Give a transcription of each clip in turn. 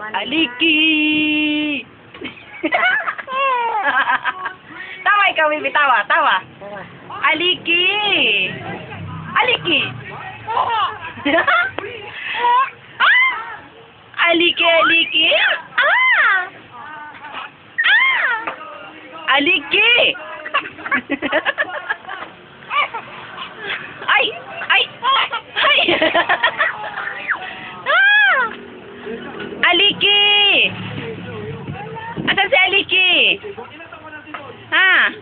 Aliki! Tawa ikaw, baby. Tawa, tawa. Aliki! Aliki! Aliki, aliki! Aliki! Ay! Ay! Ay! Aliki! Asan si Aliki? Ha?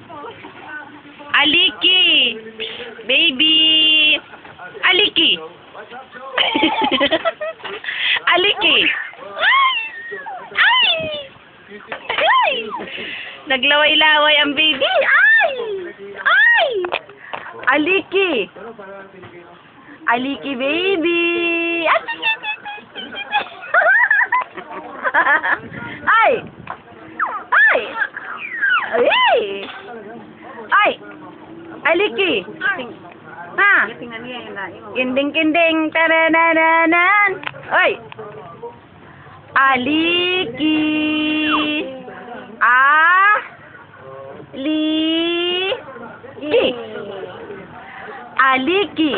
Aliki! Baby! Aliki! Aliki! Ay! Ay! Naglaway-laway ang baby. Ay! Ay! Aliki! Aliki, baby! Ay! Ay! Ay! Ay! Aliki! Ha? Kinding-kinding, taranananan! Ay! Aliki! Aliki! Aliki!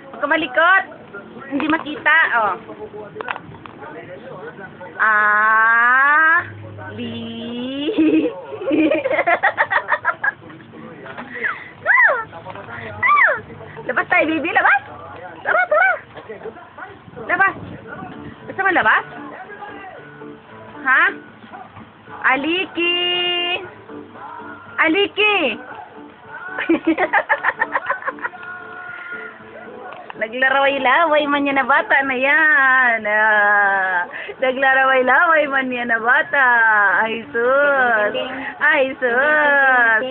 Huwag ka malikot! Hindi makita, oh. Labas tayo, baby. Labas! Tara, tara! Labas! Gusto mo labas? Ha? Aliki! Aliki! Naglaraway-laway man yan na bata na yan. Naglaraway-laway man yan na bata. Ay, sus. Ay, sus.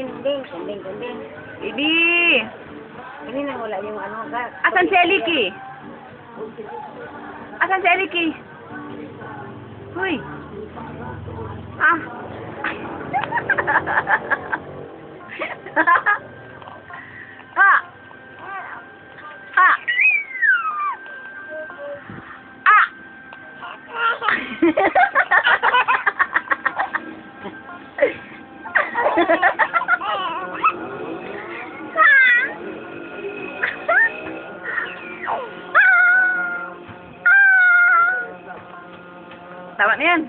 Hindi. Hindi na wala yung ano. Asan si Aliki? Asan si Aliki? Huy. Ah. Ha. Ha. Tama na yan.